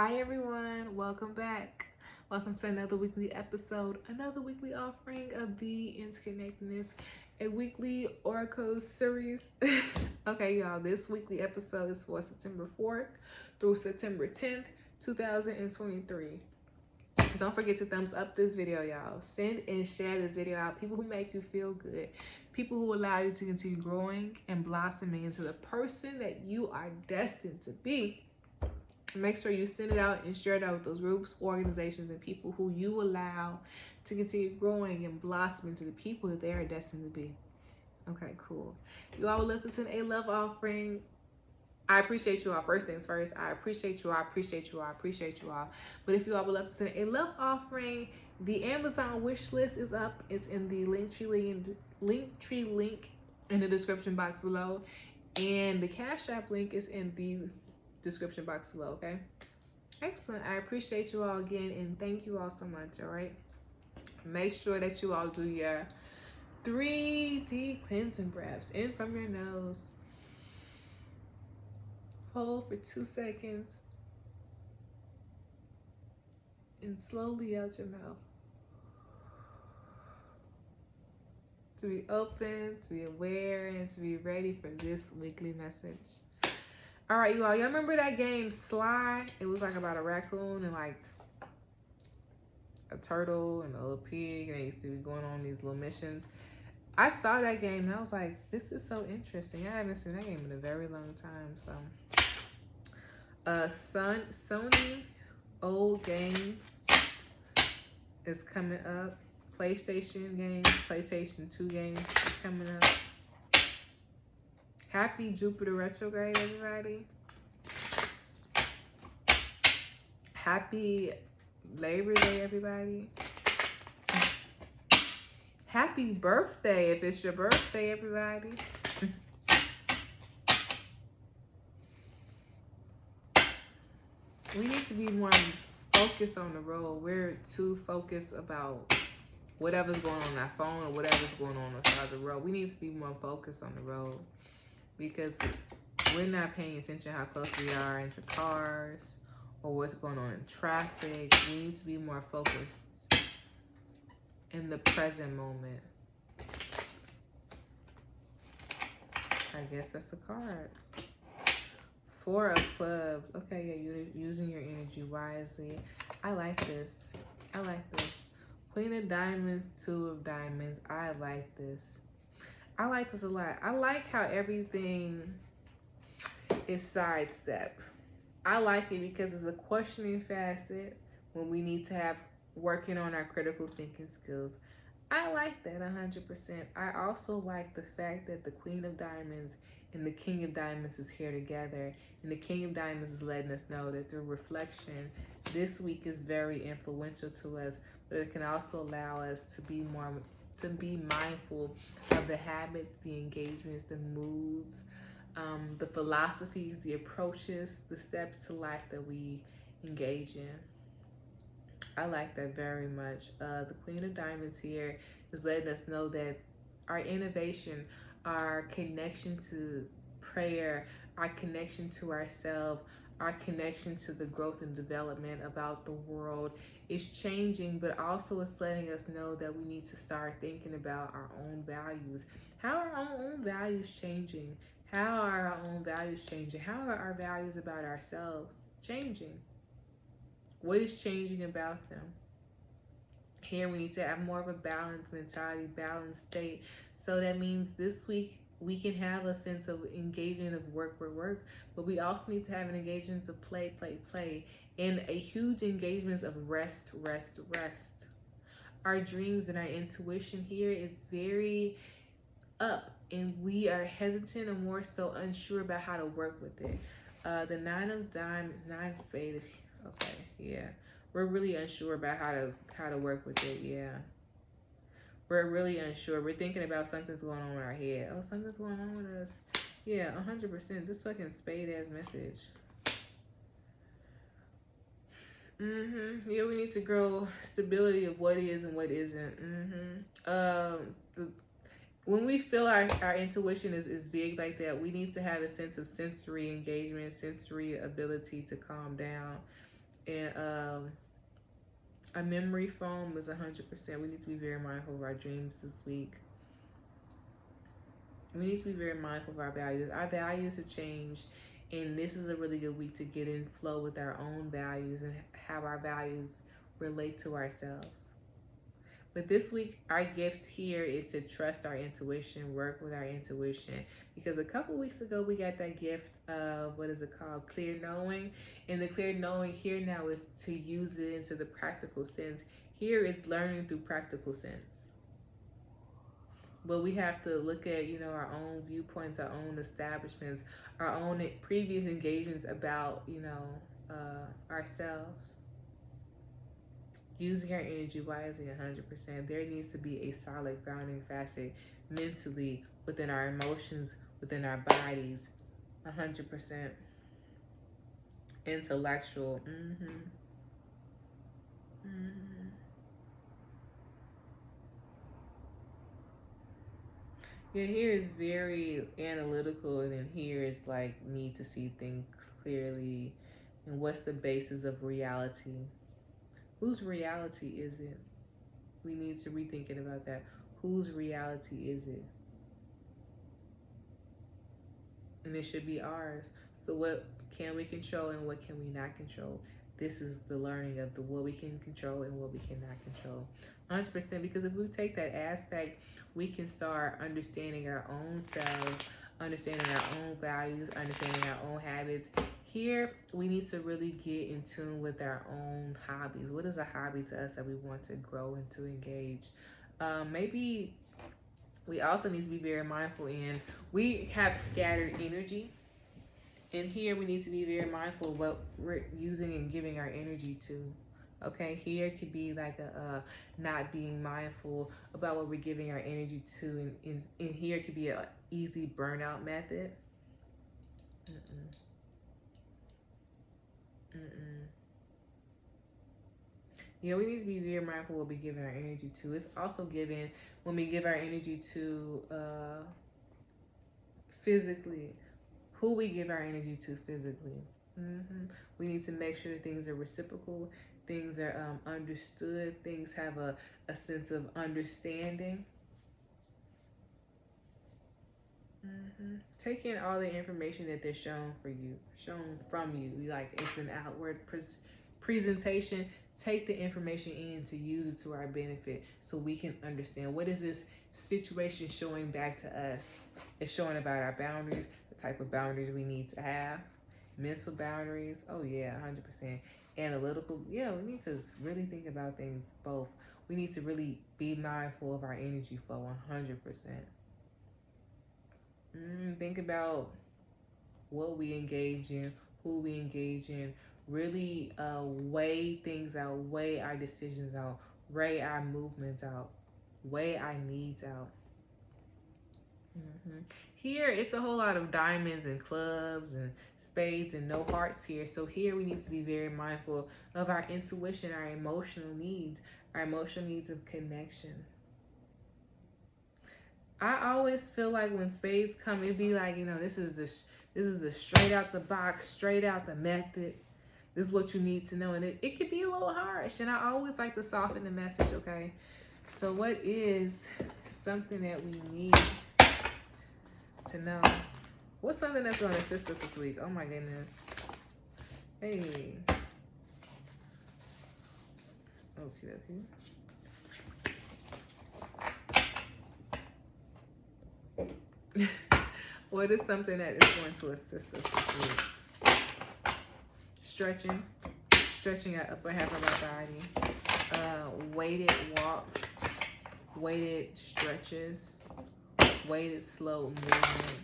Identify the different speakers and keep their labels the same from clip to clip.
Speaker 1: Hi everyone, welcome back. Welcome to another weekly episode, another weekly offering of the Interconnected-ness, a weekly Oracle series. Okay, y'all, this weekly episode is for September 4th through September 10th, 2023. Don't forget to thumbs up this video, y'all. Send and share this video out. People who make you feel good. People who allow you to continue growing and blossoming into the person that you are destined to be. Make sure you send it out and share it out with those groups, organizations, and people who you allow to continue growing and blossoming to the people that they are destined to be. Okay, cool. You all would love to send a love offering. I appreciate you all. First things first, I appreciate you all. I appreciate you all. I appreciate you all. But if you all would love to send a love offering, the Amazon wish list is up. It's in the Linktree link in the description box below, and the Cash App link is in the description box below. Okay, excellent. I appreciate you all again, and thank you all so much. All right, make sure that you all do your 3 deep cleansing breaths in from your nose, hold for 2 seconds, and slowly out your mouth. To be open, to be aware, and to be ready for this weekly message. All right, y'all remember that game Sly? It was like about a raccoon and like a turtle and a little pig, and they used to be going on these little missions. I saw that game and I was like, this is so interesting. I haven't seen that game in a very long time. So Sony old games is coming up. PlayStation games, PlayStation 2 games is coming up. Happy Jupiter retrograde, everybody. Happy Labor Day, everybody. Happy birthday if it's your birthday, everybody. We need to be more focused on the road. We're too focused about whatever's going on our phone or whatever's going on the side of the road. We need to be more focused on the road, because we're not paying attention how close we are into cars or what's going on in traffic. We need to be more focused in the present moment. I guess that's the cards. 4 of clubs. Okay, yeah, you're using your energy wisely. I like this. I like this. Queen of diamonds, 2 of diamonds. I like this. I like this a lot. I like how everything is sidestep. I like it because it's a questioning facet when we need to have working on our critical thinking skills. I like that 100%. I also like the fact that the Queen of Diamonds and the King of Diamonds is here together. And the King of Diamonds is letting us know that through reflection, this week is very influential to us, but it can also allow us to be mindful of the habits, the engagements, the moods, the philosophies, the approaches, the steps to life that we engage in. I like that very much. The Queen of Diamonds here is letting us know that our innovation, our connection to prayer, our connection to ourselves, our connection to the growth and development about the world is changing, but also it's letting us know that we need to start thinking about our own values. How are our own values changing? How are our own values changing? How are our values about ourselves changing? What is changing about them? Here we need to have more of a balanced mentality, balanced state. So that means this week we can have a sense of engagement of work, but we also need to have an engagement of play, and a huge engagement of rest. Our dreams and our intuition here is very up, and we are hesitant and more so unsure about how to work with it. The 9 of diamonds, 9 of spades. Okay, yeah, we're really unsure about how to work with it. Yeah, we're really unsure. We're thinking about something's going on in our head. Oh, something's going on with us. Yeah, 100%. This fucking spade ass message. Yeah, we need to grow stability of what is and what isn't. When we feel our intuition is big like that, we need to have a sense of sensory engagement, sensory ability to calm down. And our memory foam is 100%. We need to be very mindful of our dreams this week. We need to be very mindful of our values. Our values have changed, and this is a really good week to get in flow with our own values and have our values relate to ourselves. But this week, our gift here is to trust our intuition, work with our intuition. Because a couple weeks ago, we got that gift of, what is it called? Clear knowing. And the clear knowing here now is to use it into the practical sense. Here is learning through practical sense. But we have to look at, you know, our own viewpoints, our own establishments, our own previous engagements about, you know, ourselves. Using our energy wisely 100%. There needs to be a solid grounding facet mentally, within our emotions, within our bodies, 100%. Intellectual. Yeah, here is very analytical, and then here is like need to see things clearly, and what's the basis of reality. Whose reality is it? We need to rethink it about that. Whose reality is it? And it should be ours. So what can we control and what can we not control? This is the learning of the what we can control and what we cannot control. 100%, because if we take that aspect, we can start understanding our own selves, understanding our own values, understanding our own habits. Here, we need to really get in tune with our own hobbies. What is a hobby to us that we want to grow and to engage? Maybe we also need to be very mindful in, we have scattered energy. And here we need to be very mindful of what we're using and giving our energy to. Okay, here could be like a not being mindful about what we're giving our energy to. And here could be an easy burnout method. Yeah, we need to be very mindful what we give our energy to. It's also given when we give our energy to physically, who we give our energy to physically. We need to make sure things are reciprocal, things are understood, things have a sense of understanding. Take in all the information that they're shown from you. Like it's an outward presentation. Take the information in to use it to our benefit so we can understand what is this situation showing back to us. It's showing about our boundaries, the type of boundaries we need to have. Mental boundaries, oh yeah, 100%. Analytical, yeah, we need to really think about things both. We need to really be mindful of our energy flow 100%. Think about what we engage in, who we engage in. Really weigh things out, weigh our decisions out, weigh our movements out, weigh our needs out. Here, it's a whole lot of diamonds and clubs and spades and no hearts here. So here we need to be very mindful of our intuition, our emotional needs of connection. I always feel like when spades come, it'd be like, you know, this is the straight out the box, straight out the method. This is what you need to know. And it could be a little harsh. And I always like to soften the message, okay? So what is something that we need to know? What's something that's going to assist us this week? Oh my goodness. Hey. Okay. What is something that is going to assist us this week? Stretching our upper half of our body. Weighted walks, weighted stretches, weighted slow movement.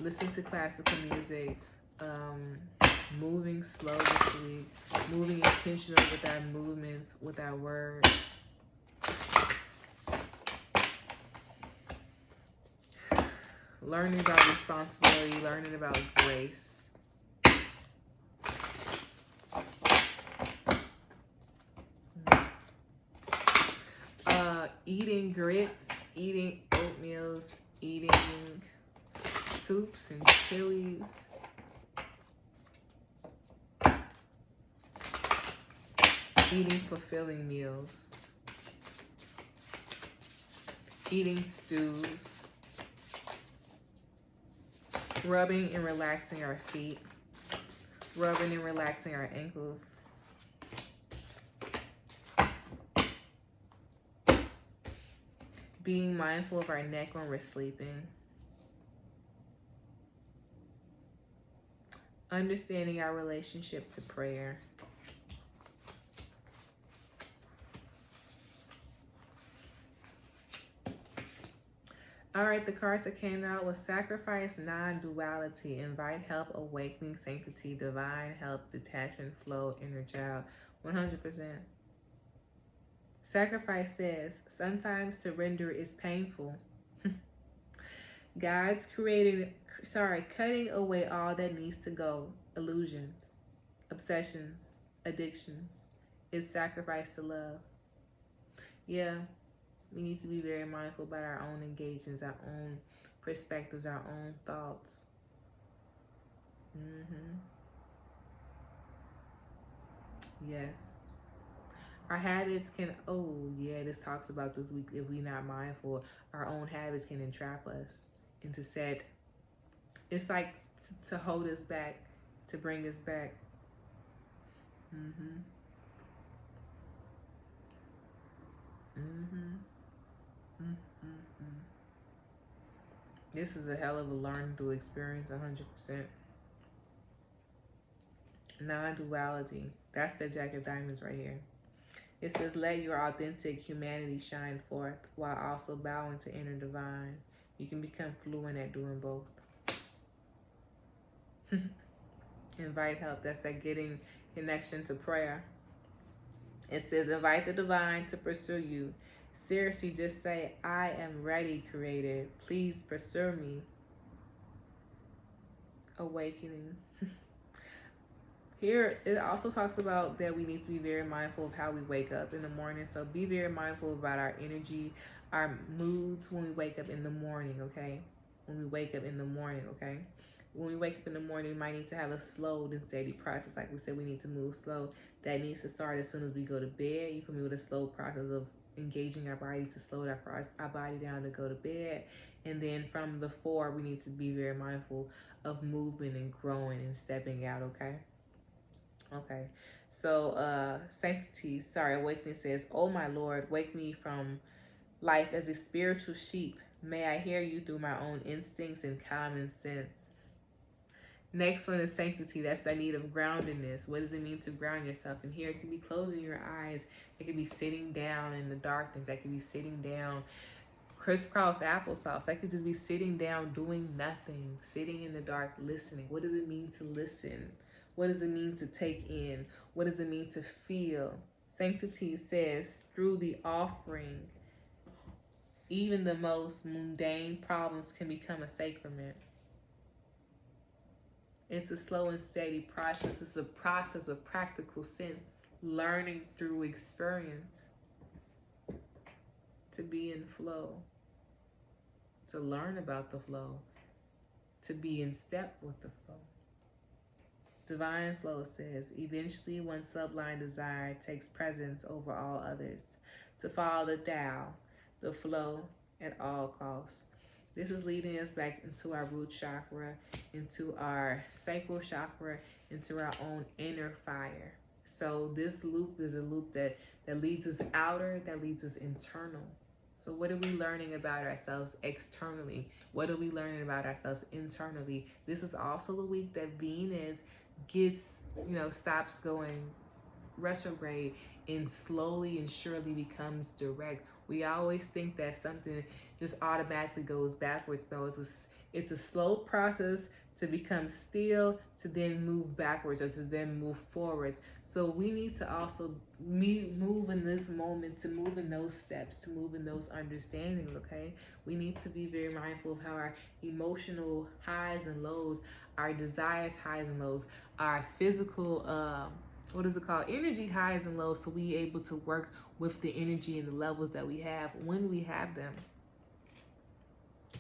Speaker 1: Listen to classical music. Moving slow this week. Moving intentional with our movements, with our words. Learning about responsibility, learning about grace. Eating grits, eating oatmeals, eating soups and chilies. Eating fulfilling meals. Eating stews. Rubbing and relaxing our feet. Rubbing and relaxing our ankles. Being mindful of our neck when we're sleeping. Understanding our relationship to prayer. All right, the cards that came out was sacrifice, non-duality, invite help, awakening, sanctity, divine help, detachment, flow, inner child. 100%. Sacrifice says, sometimes surrender is painful. God's cutting away all that needs to go. Illusions, obsessions, addictions. It's sacrifice to love. Yeah, we need to be very mindful about our own engagements, our own perspectives, our own thoughts. Yes. Our habits can, this talks about this week. If we're not mindful, our own habits can entrap us into set. It's like to hold us back, to bring us back. This is a hell of a learn through experience, 100%. Non-duality. That's the Jack of Diamonds right here. It says, let your authentic humanity shine forth while also bowing to inner divine. You can become fluent at doing both. Invite help. That's that getting connection to prayer. It says, invite the divine to pursue you. Seriously, just say, I am ready, created. Please pursue me. Awakening. Here, it also talks about that we need to be very mindful of how we wake up in the morning. So be very mindful about our energy, our moods when we wake up in the morning, okay? When we wake up in the morning, okay? When we wake up in the morning, we might need to have a slow and steady process. Like we said, we need to move slow. That needs to start as soon as we go to bed. You feel me? With a slow process of engaging our body to slow our body down to go to bed. And then from the 4, we need to be very mindful of movement and growing and stepping out, okay? Okay, so awakening says, oh my Lord, wake me from life as a spiritual sheep. May I hear you through my own instincts and common sense. Next one is sanctity. That's the need of groundedness. What does it mean to ground yourself? And here it can be closing your eyes. It can be sitting down in the darkness. That can be sitting down crisscross applesauce. That could just be sitting down doing nothing, sitting in the dark, listening. What does it mean to listen? What does it mean to take in? What does it mean to feel? Sanctity says, through the offering, even the most mundane problems can become a sacrament. It's a slow and steady process. It's a process of practical sense, learning through experience, to be in flow, to learn about the flow, to be in step with the flow. Divine flow says, eventually one sublime desire takes precedence over all others, to follow the Tao, the flow at all costs. This is leading us back into our root chakra, into our sacral chakra, into our own inner fire. So this loop is a loop that leads us outer, that leads us internal. So what are we learning about ourselves externally? What are we learning about ourselves internally? This is also the week that Venus gets, stops going retrograde and slowly and surely becomes direct. We always think that something just automatically goes backwards. No, it's a slow process to become still, to then move backwards, or to then move forwards. So we need to also move in this moment, to move in those steps, to move in those understandings, okay? We need to be very mindful of how our emotional highs and lows, our desires highs and lows, our physical, energy highs and lows, so we able to work with the energy and the levels that we have when we have them.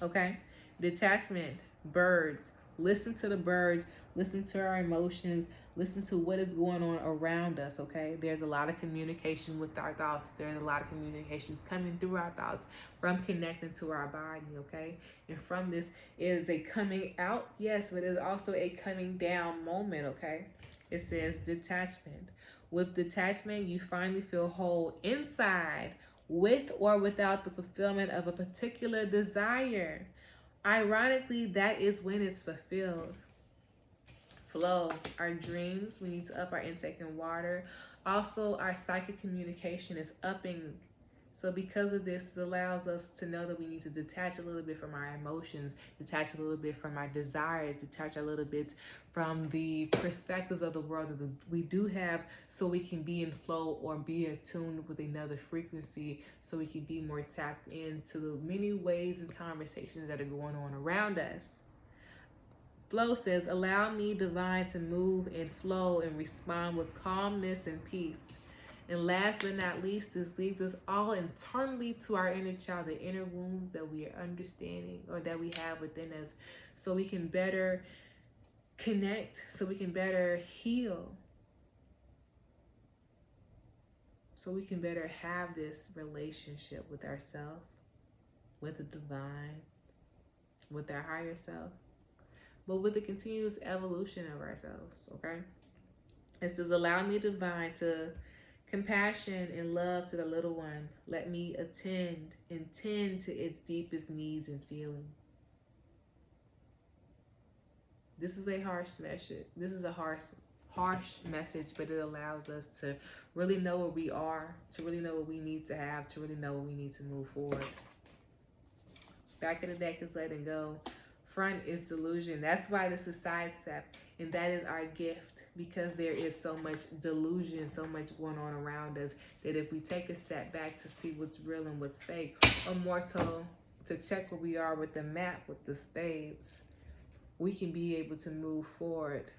Speaker 1: Okay? Detachment, birds, Listen to the birds, listen to our emotions, listen to what is going on around us, okay? There's a lot of communication with our thoughts. There's a lot of communications coming through our thoughts from connecting to our body, okay? And from this is a coming out, yes, but it's also a coming down moment, okay? It says detachment. With detachment, you finally feel whole inside with or without the fulfillment of a particular desire. Ironically, that is when it's fulfilled. Flow, our dreams, we need to up our intake in water. Also, our psychic communication is upping. So because of this, it allows us to know that we need to detach a little bit from our emotions, detach a little bit from our desires, detach a little bit from the perspectives of the world that we do have, so we can be in flow or be attuned with another frequency, so we can be more tapped into the many ways and conversations that are going on around us. Flow says, allow me, divine, to move and flow and respond with calmness and peace. And last but not least, this leads us all internally to our inner child, the inner wounds that we are understanding or that we have within us, so we can better connect, so we can better heal, so we can better have this relationship with ourselves, with the divine, with our higher self, but with the continuous evolution of ourselves, okay? It says, allow me, divine, to compassion and love to the little one. Let me attend and tend to its deepest needs and feelings. This is a harsh message. This is a harsh message, but it allows us to really know where we are, to really know what we need to have, to really know what we need to move forward. Back of the deck is letting go. Front is delusion. That's why this is side step, and that is our gift, because there is so much delusion, so much going on around us, that if we take a step back to see what's real and what's fake, or more so to check where we are with the map, with the spades, we can be able to move forward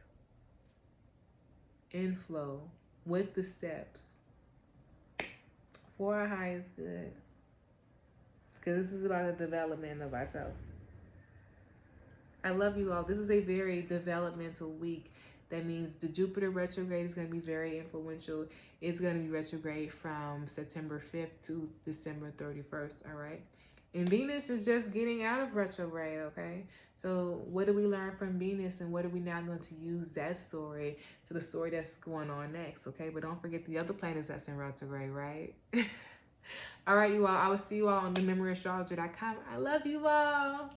Speaker 1: in flow with the steps for our highest good, because this is about the development of ourselves. I love you all. This is a very developmental week. That means the Jupiter retrograde is going to be very influential. It's going to be retrograde from September 5th to December 31st, all right? And Venus is just getting out of retrograde, okay? So what do we learn from Venus, and what are we now going to use that story to the story that's going on next, okay? But don't forget the other planets that's in retrograde, right? All right, you all. I will see you all on thememoryastrologer.com. I love you all.